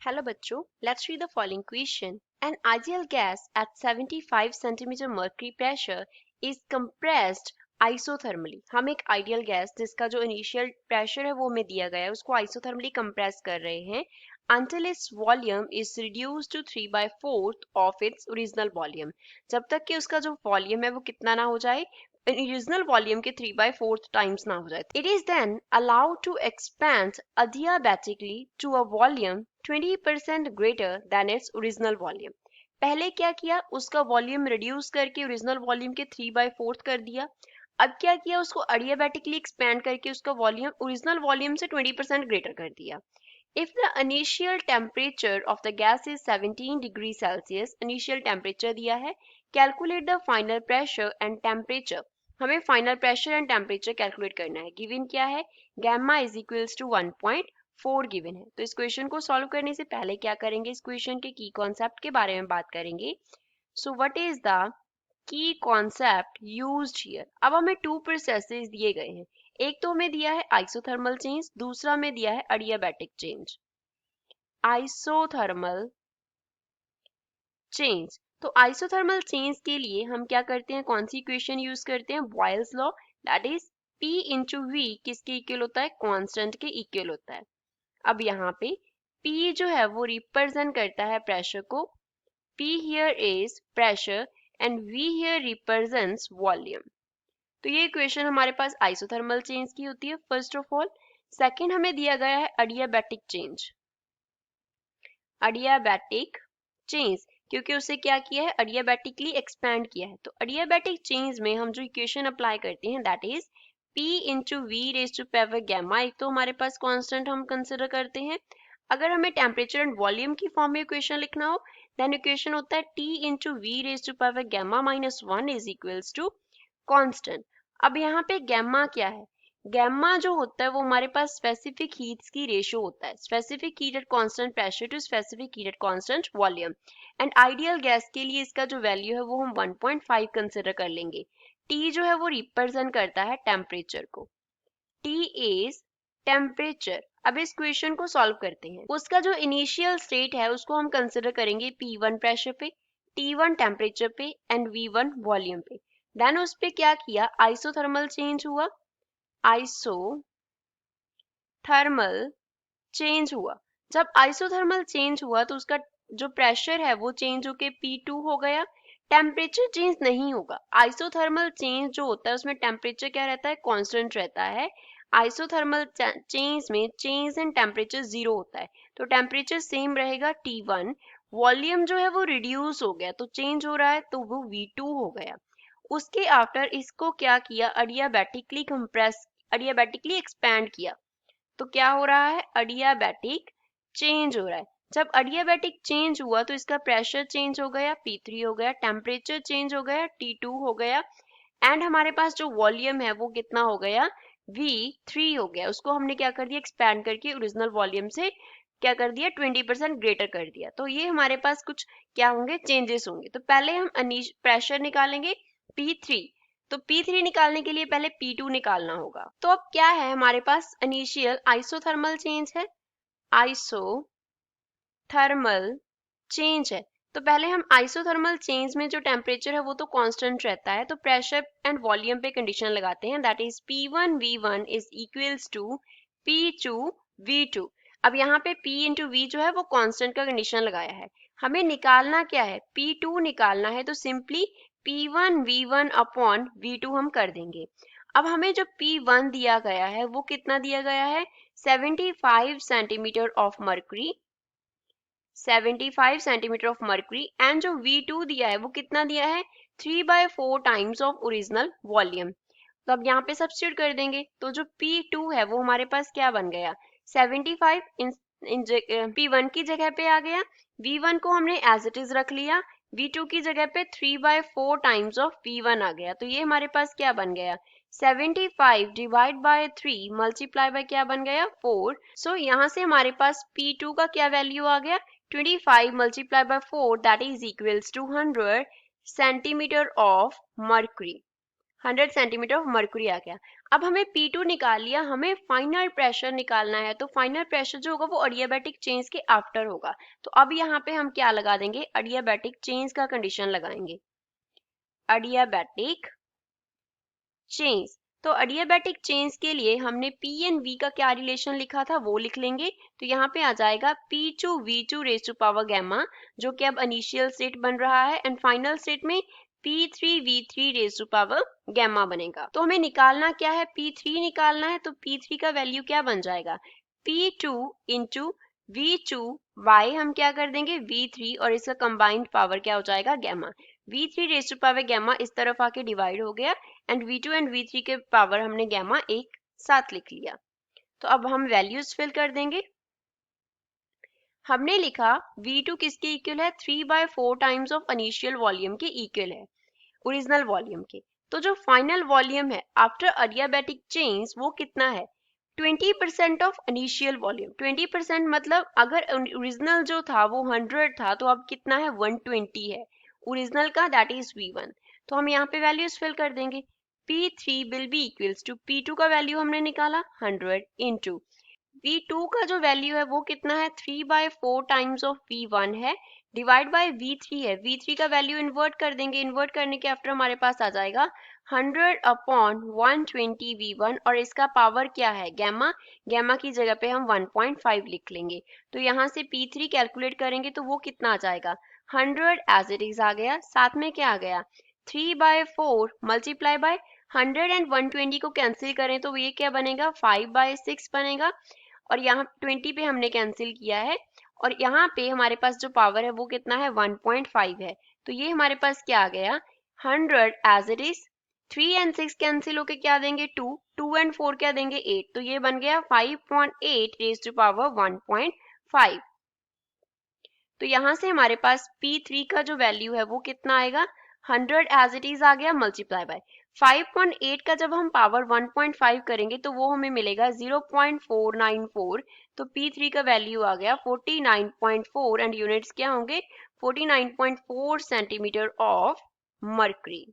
Hello बच्चों, let's read the following question. An ideal gas at 75 centimeter mercury pressure is compressed isothermally. हम एक ideal gas जिसका जो initial pressure है वो हमें दिया गया है उसको आइसोथर्मली कंप्रेस कर रहे हैं until its volume is reduced to 3/4 of its original volume. जब तक कि उसका जो वॉल्यूम है वो कितना ना हो जाए, original volume के 3/4 times ना हो जाए. It is then allowed to expand adiabatically to a volume 20% greater than its original volume. पहले क्या किया, उसका वॉल्यूम रिड्यूस करके ओरिजिनल वॉल्यूम के 3/4 कर दिया. अब क्या किया, उसको adiabatically एक्सपैंड करके उसका वॉल्यूम ओरिजिनल वॉल्यूम से 20% ग्रेटर कर दिया. If the initial temperature of the gas is 17 degrees Celsius, initial temperature दिया है, calculate the final pressure and temperature. हमें final pressure and temperature calculate करना है. Given क्या है, gamma is equals to 1.4 given है. तो इस क्वेश्चन को सॉल्व करने से पहले क्या करेंगे, इस क्वेश्चन के की कॉन्सेप्ट के बारे में बात करेंगे. So what is the key concept used here? अब हमें टू प्रोसेसेस दिए गए हैं. एक तो हमें दिया है आइसोथर्मल चेंज, दूसरा हमें दिया है एडियाबैटिक चेंज. आइसोथर्मल चेंज, तो आइसोथर्मल चेंज के लिए हम क्या करते हैं, कौन सी इक्वेशन यूज करते हैं, Boyle's law. That is P into V किसके इक्वल होता है, कांस्टेंट के इक्वल होता है. अब यहाँ पे P जो है वो रिप्रेजेंट करता है प्रेशर को. P here is pressure and V here represents volume. तो ये इक्वेशन हमारे पास आइसोथर्मल चेंज की होती है फर्स्ट ऑफ ऑल. सेकंड हमें दिया गया है एडियाबैटिक चेंज. एडियाबैटिक चेंज क्योंकि उसे क्या किया है, एडियाबैटिकली एक्सपैंड किया है. तो एडियाबैटिक चेंज में हम जो इक्वेशन अप्लाई करते हैं that is P into V raise to power gamma. एक तो हमारे पास कांस्टेंट हम कंसिडर करते हैं. अगर हमें टेम्परेचर एंड वॉल्यूम की फॉर्म में इक्वेशन लिखना हो देन इक्वेशन होता है T into V raise to power gamma minus 1 is equals to constant. अब यहाँ पे गैमा क्या है, गैमा जो होता है वो हमारे पास स्पेसिफिक हीट्स की रेशियो होता है. Specific heat at constant pressure to specific heat at constant volume. And ideal gas के लिए इसका जो वैल्यू है वो हम 1.5 कंसिडर कर लेंगे. T जो है वो रिप्रेजेंट करता है टेम्परेचर को. T is temperature. अब इस क्वेश्चन को सॉल्व करते हैं. उसका जो इनिशियल स्टेट है उसको हम कंसिडर करेंगे P1 प्रेशर पे, T1 टेम्परेचर पे एंड V1 वॉल्यूम पे. देन उस पे क्या किया, आइसोथर्मल चेंज हुआ. आइसोथर्मल चेंज हुआ. जब आइसोथर्मल चेंज हुआ तो उसका जो प्रेशर है वो चेंज होके P2 हो गया. टेम्परेचर चेंज नहीं होगा. आइसोथर्मल चेंज जो होता है उसमें टेम्परेचर क्या रहता है, कांस्टेंट रहता है. आइसोथर्मल चेंज में चेंज इन टेम्परेचर जीरो होता है. तो टेम्परेचर सेम रहेगा T1. वॉल्यूम जो है वो रिड्यूस हो गया तो चेंज हो रहा है तो वो V2 हो गया. उसके आफ्टर इसको क्या किया, एडियाबैटिकली एक्सपैंड किया. तो क्या हो रहा है, एडियाबैटिक चेंज हो रहा है. जब एडियाबैटिक चेंज हुआ तो इसका प्रेशर चेंज हो गया, P3 हो गया, टेम्परेचर चेंज हो गया, T2 हो गया. एंड हमारे पास जो वॉल्यूम है वो कितना हो गया, V3 हो गया. उसको हमने क्या कर दिया, एक्सपैंड करके ओरिजिनल वॉल्यूम से क्या कर दिया, 20% ग्रेटर कर दिया. तो ये हमारे पास कुछ क्या होंगे, चेंजेस होंगे. तो पहले हम प्रेशर निकालेंगे P3. तो P3 निकालने के लिए पहले P2 निकालना होगा. तो अब क्या है हमारे पास, इनिशियल आइसोथर्मल चेंज है, आइसोथर्मल चेंज है. तो पहले हम आइसोथर्मल चेंज में जो टेम्परेचर है वो तो कांस्टेंट रहता है. तो प्रेशर एंड वॉल्यूम पे कंडीशन लगाते हैं. That is P1 V1 is equals to P2 V2. अब यहाँ पे P इंटू V जो है वो कांस्टेंट का कंडीशन लगाया है. हमें निकालना क्या है, P2 निकालना है. तो simply P1 V1 upon V2 हम कर देंगे. अब हमें जो P1 दिया गया है वो कितना दिया गया है, 75 centimetre of mercury, 75 centimetre of mercury. And जो V2 दिया है वो कितना दिया है, 3/4 टाइम्स ऑफ ओरिजिनल वॉल्यूम. तो अब यहाँ पे सब्स्टिट्यूट कर देंगे तो जो P2 है वो हमारे पास क्या बन गया, 75 P1 की जगह पे आ गया. V1 को हमने एज इट इज रख लिया, V2 की जगह पे 3/4 टाइम्स ऑफ P1 आ गया. तो ये हमारे पास क्या बन गया, 75 डिवाइड बाय 3 मल्टीप्लाई बाय क्या बन गया, 4. सो यहाँ से हमारे पास P2 का क्या वैल्यू आ गया, 25 multiplied by 4 that is equals to 100 centimetre of mercury. 100 centimetre of mercury आ गया. अब हमें P2 निकाल लिया, हमें फाइनल प्रेशर निकालना है। तो फाइनल प्रेशर जो होगा वो अडियाबैटिक चेंज के आफ्टर होगा। तो अब यहाँ पे हम क्या लगा देंगे, अडियाबैटिक चेंज का कंडीशन लगाएंगे, अडियाबैटिक चेंज। तो अडियाबैटिक चेंज के लिए हमने P एंड V का क्या रिलेशन लिखा था वो लिख लेंगे। तो यहाँ पे आ जाएगा P2 V2 raise to power gamma, जो कि अब इनिशियल स्टेट बन रहा है, एंड फाइनल स्टेट में P3 V3 raise to power gamma बनेगा। तो हमें निकालना क्या है, P3 निकालना है। तो P3 का वैल्यू क्या बन जाएगा, P2 इंटू V2 बाय हम क्या कर देंगे V3, और इसका कंबाइंड पावर क्या हो जाएगा, gamma. V3 raise to power gamma इस तरफ आके डिवाइड हो गया, एंड V2 एंड V3 के पावर हमने गैमा एक साथ लिख लिया। तो अब हम वैल्यूज फिल कर देंगे। हमने लिखा V2 किसके इक्वल है, 3/4 टाइम्स ऑफ इनिशियल वॉल्यूम के इक्वल है, ओरिजिनल वॉल्यूम के। तो जो फाइनल वॉल्यूम है आफ्टर अडियाबैटिक चेंज वो कितना है, 20% ऑफ इनिशियल वॉल्यूम। 20% मतलब अगर ओरिजिनल जो था वो 100 था, तो अब कितना है, 120 है ओरिजिनल का, दैट इज V1। तो हम यहाँ पे वैल्यूज फिल कर देंगे। P3 will be equals to, P2 का वैल्यू हमने निकाला 100 इंटू V2 का जो वैल्यू है वो कितना है, 3/4 टाइम्स ऑफ V1 है, डिवाइड बाय V3 है। V3 का वैल्यू इन्वर्ट कर देंगे, इन्वर्ट करने के आफ्टर हमारे पास आ जाएगा 100 अपॉन 120 V1, और इसका पावर क्या है, गैमा। गैमा की जगह पे हम 1.5 लिख लेंगे। तो यहाँ से P3 कैलकुलेट करेंगे तो वो कितना आ जाएगा, 100 एज इट इज आ गया, साथ में क्या आ गया, 3/4 मल्टीप्लाई बाय 100 एंड 120 को कैंसिल करें तो ये क्या बनेगा, 5/6 बनेगा, और यहाँ 20 पे हमने कैंसिल किया है, और यहाँ पे हमारे पास जो पावर है वो कितना है, 1.5 है। तो ये हमारे पास क्या आ गया, 100 as it is, 3 and 6 cancel होके क्या देंगे, 2, 2 एंड 4 क्या देंगे, 8। तो ये बन गया 5.8 रेज टू पावर 1.5। तो यहाँ से हमारे पास P3 का जो वैल्यू है वो कितना आएगा, 100 एज इट इज आ गया, मल्टीप्लाई बाय 5.8 का जब हम पावर 1.5 करेंगे तो वो हमें मिलेगा 0.494। तो P3 का वैल्यू आ गया 49.4, एंड यूनिट्स क्या होंगे, 49.4 सेंटीमीटर ऑफ मर्करी।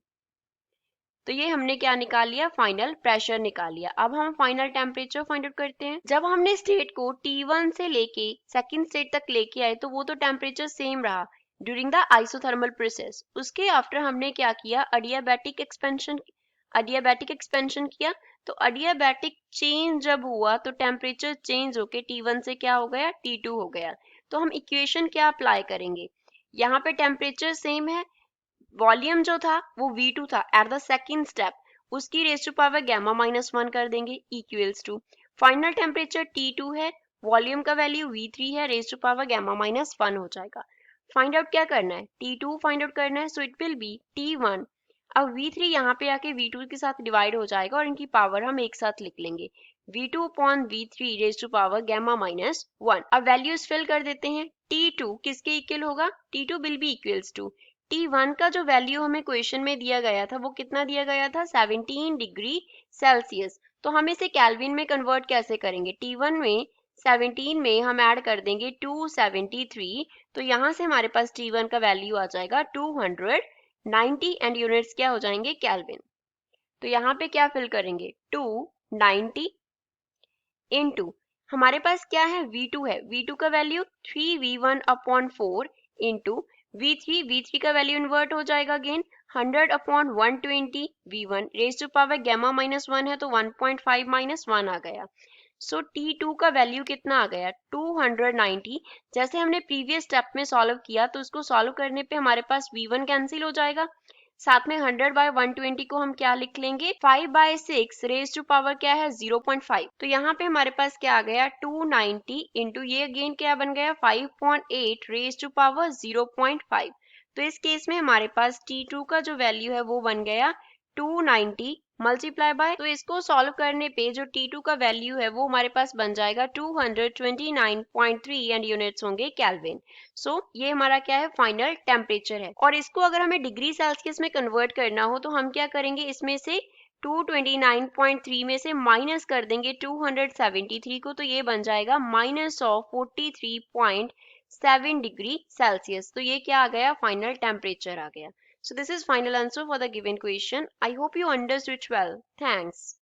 तो ये हमने क्या निकाल लिया, फाइनल प्रेशर निकाल लिया। अब हम फाइनल टेम्परेचर फाइंड आउट करते हैं। जब हमने स्टेट को T1 से लेके सेकंड स्टेट तक लेके आए तो वो तो टेम्परेचर सेम रहा ड्यूरिंग द आइसोथर्मल प्रोसेस। उसके आफ्टर हमने क्या किया, अडियाबैटिक एक्सपेंशन किया। तो अडियाबैटिक चेंज जब हुआ तो टेम्परेचर चेंज होके T1 से क्या हो गया, T2 हो गया। तो हम इक्वेशन क्या अप्लाई करेंगे, यहाँ पे टेम्परेचर सेम है, वॉल्यूम जो था वो V2 था एट द सेकंड स्टेप, उसकी रेज टू पावर गैमा -1 कर देंगे, equals to final temperature T2 है, वॉल्यूम का वैल्यू V3 है, रेज टू पावर गैमा -1 हो जाएगा। फाइंड आउट क्या करना है, T2 फाइंड आउट करना है, so it will be T1। अब V3 यहाँ पे आके V2 के साथ डिवाइड हो जाएगा, और इनकी पावर हम एक साथ लिख लेंगे, V2 upon V3 raise to power gamma -1। अब वैल्यूज फिल कर देते हैं। T2 किसके इक्वल होगा, T2 will be equals to T1 का जो वैल्यू हमें क्वेश्चन में दिया गया था वो कितना दिया गया था, 17 डिग्री सेल्सियस। तो हम इसे केल्विन में कन्वर्ट कैसे करेंगे, T1 में 17 में हम ऐड कर देंगे 273। तो यहाँ से हमारे पास T1 का वैल्यू आ जाएगा 290, एंड यूनिट्स क्या हो जाएंगे, केल्विन। तो यहाँ पे क्या फिल करेंगे, 290 इनटू हमारे पास क्या है, V2 है, V2 का value 3V1 upon 4 into V3 का वैल्यू इन्वर्ट हो जाएगा again 100 upon 120 V1 raise to power gamma -1 है, तो 1.5 -1 आ गया। सो T2 का वैल्यू कितना आ गया, 290। जैसे हमने प्रीवियस स्टेप में सॉल्व किया तो उसको सॉल्व करने पे हमारे पास V1 कैंसिल हो जाएगा, साथ में 100/120 को हम क्या लिख लेंगे, 5/6 रेज टू पावर क्या है, 0.5। तो यहाँ पे हमारे पास क्या आ गया, 290 इंटू ये अगेन क्या बन गया, 5.8 रेज टू पावर 0.5। तो इस केस में हमारे पास T2 का जो वैल्यू है वो बन गया 290 मल्टीप्लाई बाय, तो इसको सॉल्व करने पे जो T2 का वैल्यू है वो हमारे पास बन जाएगा 229.3, एंड यूनिट्स होंगे केल्विन। सो ये हमारा क्या है, फाइनल टेम्परेचर है। और इसको अगर हमें डिग्री सेल्सियस में कन्वर्ट करना हो तो हम क्या करेंगे, इसमें से 229.3 में से माइनस कर देंगे 273 को, तो ये बन जाएगा -43.7 डिग्री सेल्सियस। तो ये क्या आ गया, फाइनल टेम्परेचर आ गया। So this is final answer for the given question. I hope you understood well. Thanks.